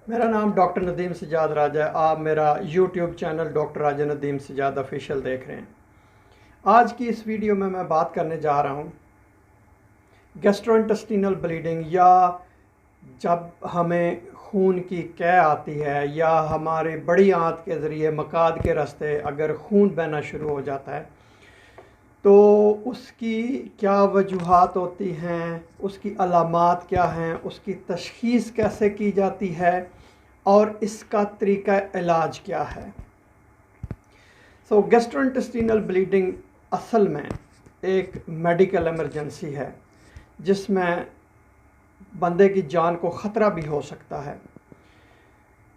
मेरा नाम डॉक्टर नदीम सजाद राजा है। आप मेरा यूट्यूब चैनल डॉक्टर राजा नदीम सजाद ऑफिशियल देख रहे हैं। आज की इस वीडियो में मैं बात करने जा रहा हूँ गैस्ट्रोइंटेस्टिनल ब्लीडिंग, या जब हमें खून की कै आती है या हमारे बड़ी आंत के ज़रिए मकाद के रास्ते अगर खून बहना शुरू हो जाता है तो उसकी क्या वजूहात होती हैं, उसकी अलामात क्या हैं, उसकी तशख़ीस कैसे की जाती है और इसका तरीका इलाज क्या है। गैस्ट्रोइंटेस्टिनल ब्लीडिंग असल में एक मेडिकल इमरजेंसी है जिसमें बंदे की जान को ख़तरा भी हो सकता है।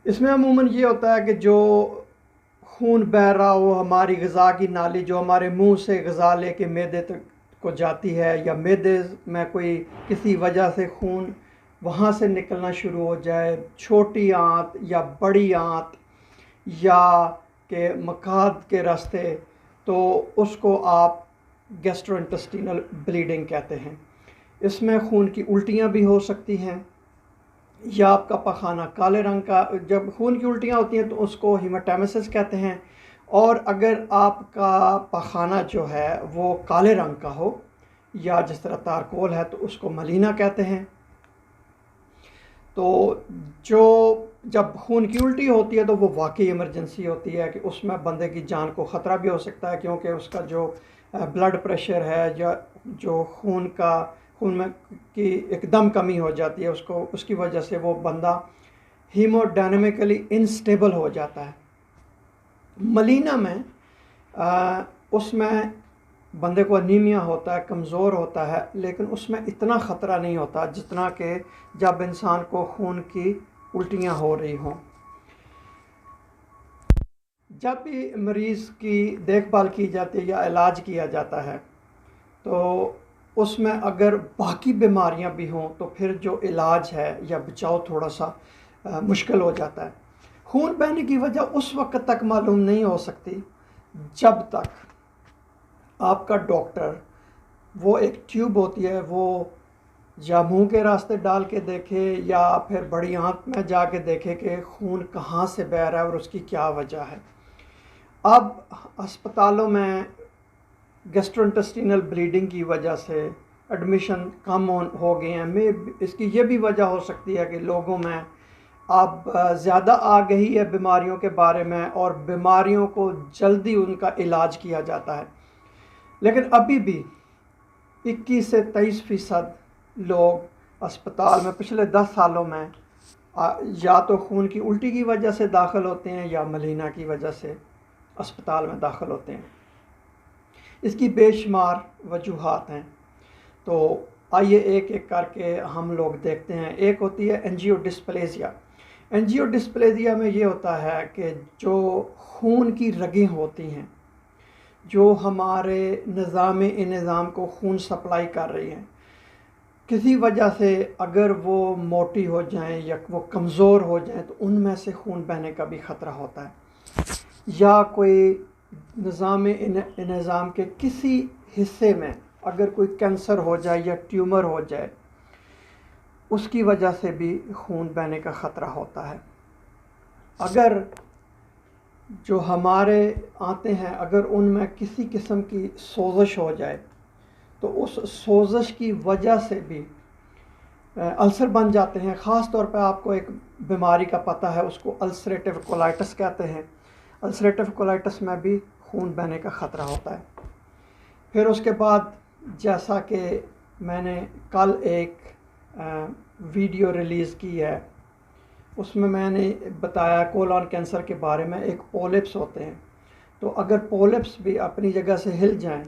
इसमें अमूमन ये होता है कि जो खून बह रहा हो, हमारी ग़िज़ा की नाली जो हमारे मुंह से ग़िज़ा लेके मैदे तक को जाती है, या मैदे में कोई किसी वजह से खून वहाँ से निकलना शुरू हो जाए, छोटी आंत या बड़ी आंत या के मकाद के रास्ते, तो उसको आप गैस्ट्रोइंटेस्टिनल ब्लीडिंग कहते हैं। इसमें खून की उल्टियाँ भी हो सकती हैं या आपका पखाना काले रंग का, जब खून की उल्टियाँ होती हैं तो उसको हीमाटेमेसिस कहते हैं। और अगर आपका पखाना जो है वो काले रंग का हो या जिस तरह तारकोल है तो उसको मलीना कहते हैं। तो जो जब खून की उल्टी होती है तो वो वाकई इमरजेंसी होती है कि उसमें बंदे की जान को ख़तरा भी हो सकता है, क्योंकि उसका जो ब्लड प्रेशर है या जो खून में की एकदम कमी हो जाती है, उसको उसकी वजह से वो बंदा हीमोडायनेमिकली इनस्टेबल हो जाता है। मलीना में उसमें बंदे को अनीमिया होता है, कमज़ोर होता है, लेकिन उसमें इतना ख़तरा नहीं होता जितना कि जब इंसान को खून की उल्टियाँ हो रही हों। जब भी मरीज़ की देखभाल की जाती है या इलाज किया जाता है तो उसमें अगर बाकी बीमारियां भी हों तो फिर जो इलाज है या बचाव थोड़ा सा मुश्किल हो जाता है। खून बहने की वजह उस वक्त तक मालूम नहीं हो सकती जब तक आपका डॉक्टर वो एक ट्यूब होती है वो या मुंह के रास्ते डाल के देखे या फिर बड़ी आंत में जाके देखे कि खून कहाँ से बह रहा है और उसकी क्या वजह है। अब अस्पतालों में गैस्ट्रोइंटेस्टिनल ब्लीडिंग की वजह से एडमिशन कम हो गए हैं। इसकी ये भी वजह हो सकती है कि लोगों में अब ज़्यादा आ गई है बीमारियों के बारे में और बीमारियों को जल्दी उनका इलाज किया जाता है। लेकिन अभी भी 21 से 23% लोग अस्पताल में पिछले 10 सालों में या तो खून की उल्टी की वजह से दाखिल होते हैं या मलीना की वजह से अस्पताल में दाखिल होते हैं। इसकी बेशुमार वजूहात हैं, तो आइए एक एक करके हम लोग देखते हैं। एक होती है एंजियोडिस्प्लेजिया। एंजियोडिस्प्लेजिया में ये होता है कि जो खून की रगें होती हैं जो हमारे निज़ाम को खून सप्लाई कर रही हैं, किसी वजह से अगर वो मोटी हो जाएं या वो कमज़ोर हो जाएं तो उनमें से खून बहने का भी ख़तरा होता है। या कोई निज़ाम के किसी हिस्से में अगर कोई कैंसर हो जाए या ट्यूमर हो जाए उसकी वजह से भी खून बहने का ख़तरा होता है। अगर जो हमारे आते हैं अगर उनमें किसी किस्म की सोज़श हो जाए तो उस सोज़श की वजह से भी अल्सर बन जाते हैं। ख़ास तौर पर आपको एक बीमारी का पता है, उसको अल्सरेटिव कोलाइटिस कहते हैं। अल्सरेटिव कोलाइटिस में भी खून बहने का ख़तरा होता है। फिर उसके बाद जैसा कि मैंने कल एक वीडियो रिलीज़ की है उसमें मैंने बताया कोलन कैंसर के बारे में। एक पोलिप्स होते हैं, तो अगर पोलिप्स भी अपनी जगह से हिल जाएं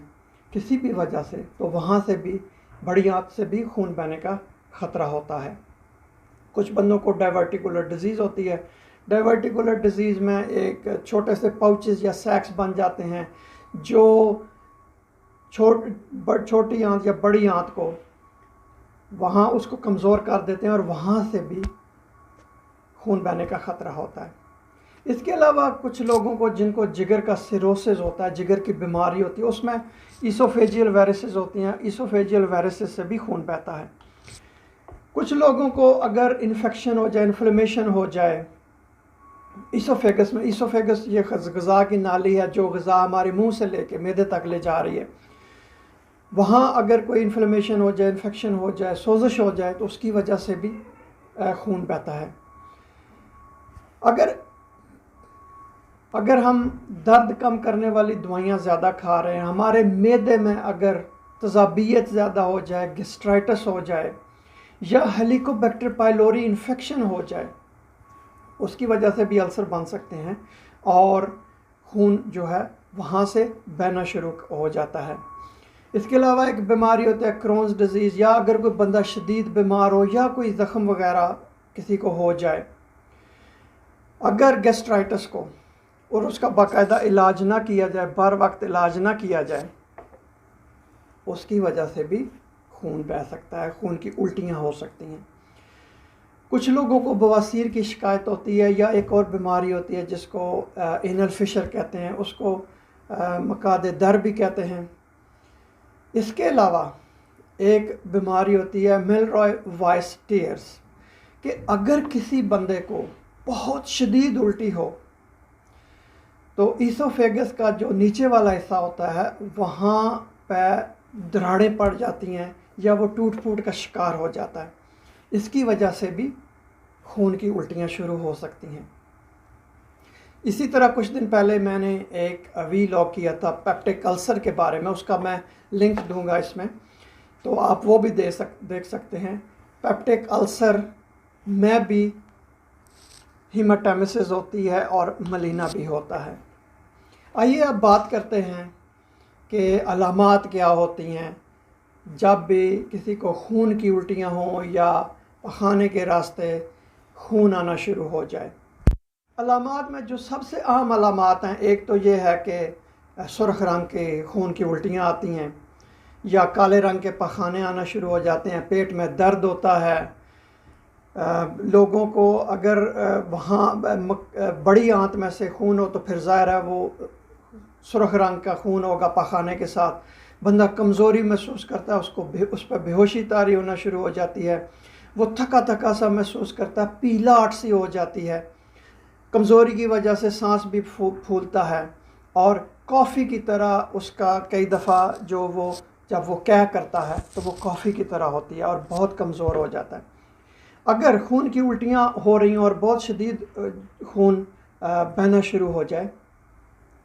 किसी भी वजह से तो वहाँ से भी बड़ी आंत से भी खून बहने का ख़तरा होता है। कुछ बंदों को डाइवर्टिकुलर डिजीज़ होती है। डाइवर्टिकुलर डिजीज़ में एक छोटे से पाउचेस या सैक्स बन जाते हैं जो छोटी आंत या बड़ी आंत को वहाँ उसको कमज़ोर कर देते हैं और वहाँ से भी खून बहने का ख़तरा होता है। इसके अलावा कुछ लोगों को जिनको जिगर का सिरोसिस होता है, जिगर की बीमारी होती है, उसमें ईसोफेजियल वायरसेस होती हैं, ईसोफेजियल वायरसेस से भी खून बहता है। कुछ लोगों को अगर इन्फेक्शन हो जाए, इन्फ्लेमेशन हो जाए ईसोफेगस में, ईसोफेगस ये ग़िज़ा की नाली है जो ग़िज़ा हमारे मुंह से लेके मैदे तक ले जा रही है, वहाँ अगर कोई इन्फ्लेमेशन हो जाए, इन्फेक्शन हो जाए, सोजिश हो जाए तो उसकी वजह से भी खून बहता है। अगर हम दर्द कम करने वाली दवाइयाँ ज़्यादा खा रहे हैं, हमारे मैदे में अगर तज़ाबियत ज़्यादा हो जाए, गैस्ट्राइटिस हो जाए या हेलिकोबैक्टर पाइलोरी इन्फेक्शन हो जाए, उसकी वजह से भी अल्सर बन सकते हैं और खून जो है वहाँ से बहना शुरू हो जाता है। इसके अलावा एक बीमारी होती है क्रोन्स डिज़ीज़, या अगर कोई बंदा शदीद बीमार हो या कोई ज़ख़म वगैरह किसी को हो जाए, अगर गैस्ट्राइटिस को और उसका बाकायदा इलाज ना किया जाए, बर वक्त इलाज ना किया जाए, उसकी वजह से भी खून बह सकता है, खून की उल्टियाँ हो सकती हैं। कुछ लोगों को बवासीर की शिकायत होती है, या एक और बीमारी होती है जिसको एनल फिशर कहते हैं, उसको मकाद दर भी कहते हैं। इसके अलावा एक बीमारी होती है मिलरॉय वाइस टीयर्स, कि अगर किसी बंदे को बहुत शदीद उल्टी हो तो ईसोफेगस का जो नीचे वाला हिस्सा होता है वहाँ पर दरारें पड़ जाती हैं या वो टूट फूट का शिकार हो जाता है। इसकी वजह से भी खून की उल्टियाँ शुरू हो सकती हैं। इसी तरह कुछ दिन पहले मैंने एक वीलॉग किया था पेप्टिक अल्सर के बारे में, उसका मैं लिंक दूंगा इसमें, तो आप वो भी देख सकते हैं। पेप्टिक अल्सर में भी हीमाटेमेसिस होती है और मलीना भी होता है। आइए अब बात करते हैं कि अलामात क्या होती हैं जब भी किसी को खून की उल्टियाँ हों या पखाने के रास्ते खून आना शुरू हो जाए। अलामात में जो सबसे अहम अलामात हैं, एक तो ये है कि सुर्ख रंग के खून की उल्टियाँ आती हैं, या काले रंग के पखाने आना शुरू हो जाते हैं, पेट में दर्द होता है। लोगों को अगर वहाँ बड़ी आंत में से खून हो तो फिर ज़ाहिर है वो सुर्ख रंग का खून होगा पखाने के साथ, बंदा कमज़ोरी महसूस करता है, उस पर बेहोशी तारी होना शुरू हो जाती है, वो थका थका सा महसूस करता है, पीलाहट सी हो जाती है, कमज़ोरी की वजह से सांस भी फूलता है, और कॉफ़ी की तरह उसका कई दफ़ा जब वो क्या करता है तो वो कॉफ़ी की तरह होती है और बहुत कमज़ोर हो जाता है। अगर खून की उल्टियाँ हो रही हैं और बहुत शदीद खून बहना शुरू हो जाए,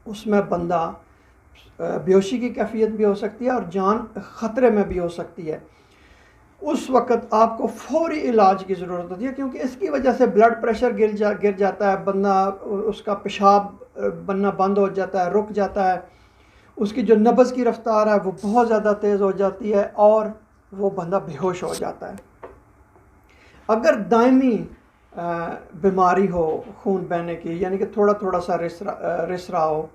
उसमें बंदा बेहोशी की कैफियत भी हो सकती है और जान ख़तरे में भी हो सकती है। उस वक़्त आपको फ़ौरी इलाज की ज़रूरत होती है, क्योंकि इसकी वजह से ब्लड प्रेशर गिर जाता है, बंदा उसका पेशाब बनना बंद हो जाता है, रुक जाता है, उसकी जो नब्ज़ की रफ़्तार है वो बहुत ज़्यादा तेज़ हो जाती है और वो बंदा बेहोश हो जाता है। अगर दायमी बीमारी हो खून बहने की, यानी कि थोड़ा थोड़ा सा रिस रहा हो,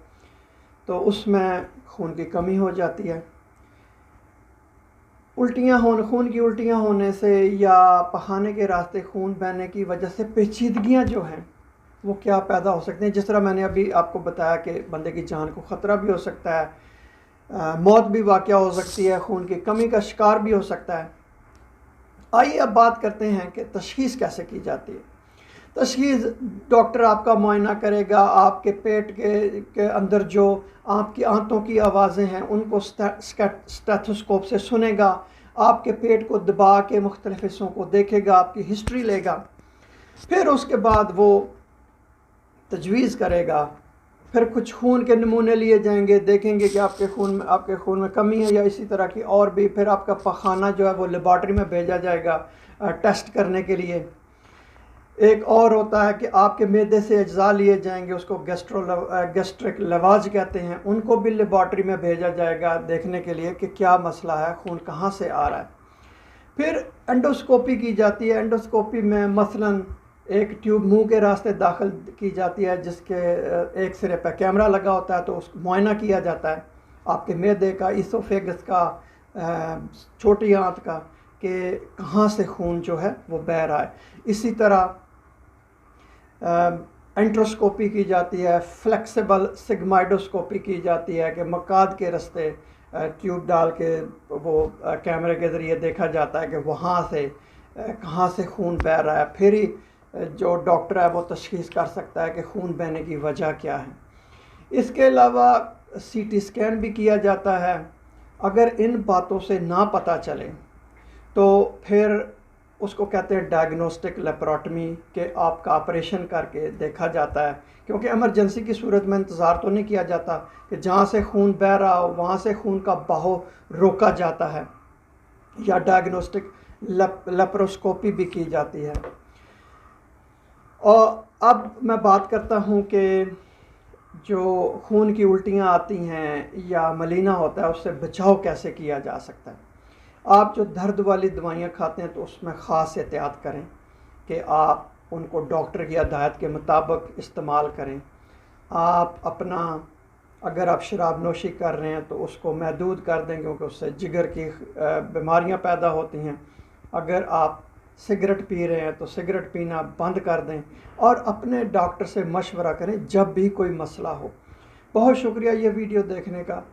तो उसमें खून की कमी हो जाती है। खून की उल्टियाँ होने से या पखाने के रास्ते खून बहने की वजह से पेचीदगियाँ जो हैं वो क्या पैदा हो सकती हैं, जिस तरह मैंने अभी आपको बताया कि बंदे की जान को ख़तरा भी हो सकता है, मौत भी वाक़या हो सकती है, खून की कमी का शिकार भी हो सकता है। आइए अब बात करते हैं कि तशख़ीस कैसे की जाती है। तशख़ीस, डॉक्टर आपका मुआयना करेगा, आपके पेट के अंदर जो आपकी आंतों की आवाज़ें हैं उनको स्टेथोस्कोप से सुनेगा, आपके पेट को दबा के मुख्तलिफ़ हिस्सों को देखेगा, आपकी हिस्ट्री लेगा, फिर उसके बाद वो तजवीज़ करेगा। फिर कुछ खून के नमूने लिए जाएंगे, देखेंगे कि आपके खून में कमी है या इसी तरह की और भी। फिर आपका पखाना जो है वो लेबॉर्ट्री में भेजा जाएगा टेस्ट करने के लिए। एक और होता है कि आपके मैदे से अज्जा लिए जाएंगे, उसको गैस्ट्रिक लवाज कहते हैं, उनको भी लेबॉर्ट्री में भेजा जाएगा देखने के लिए कि क्या मसला है, खून कहाँ से आ रहा है। फिर एंडोस्कोपी की जाती है। एंडोस्कोपी में मसलन एक ट्यूब मुंह के रास्ते दाखिल की जाती है जिसके एक सिरे पर कैमरा लगा होता है, तो उसको मुआयना किया जाता है आपके मैदे का, ईसोफेगस का, छोटी आंत का, कि कहाँ से खून जो है वो बह रहा है। इसी तरह एंट्रोस्कोपी की जाती है, फ्लेक्सिबल सिग्माइडोस्कोपी की जाती है कि मकाद के रास्ते ट्यूब डाल के वो कैमरे के ज़रिए देखा जाता है कि वहाँ से कहाँ से खून बह रहा है, फिर ही जो डॉक्टर है वो तशख़ीस कर सकता है कि खून बहने की वजह क्या है। इसके अलावा सीटी स्कैन भी किया जाता है। अगर इन बातों से ना पता चले तो फिर उसको कहते हैं डायग्नोस्टिक लेप्रोटमी, के आपका ऑपरेशन करके देखा जाता है, क्योंकि इमरजेंसी की सूरत में इंतज़ार तो नहीं किया जाता कि जहाँ से खून बह रहा हो वहाँ से खून का बहाव रोका जाता है, या डायग्नोस्टिक लेप्रोस्कोपी भी की जाती है। और अब मैं बात करता हूँ कि जो खून की उल्टियाँ आती हैं या मलीना होता है उससे बचाव कैसे किया जा सकता है। आप जो दर्द वाली दवाइयाँ खाते हैं तो उसमें ख़ास एहतियात करें कि आप उनको डॉक्टर की हिदायत के मुताबिक इस्तेमाल करें। आप अपना, अगर आप शराब नोशी कर रहे हैं तो उसको महदूद कर दें, क्योंकि उससे जिगर की बीमारियां पैदा होती हैं। अगर आप सिगरेट पी रहे हैं तो सिगरेट पीना बंद कर दें और अपने डॉक्टर से मशवरा करें जब भी कोई मसला हो। बहुत शुक्रिया ये वीडियो देखने का।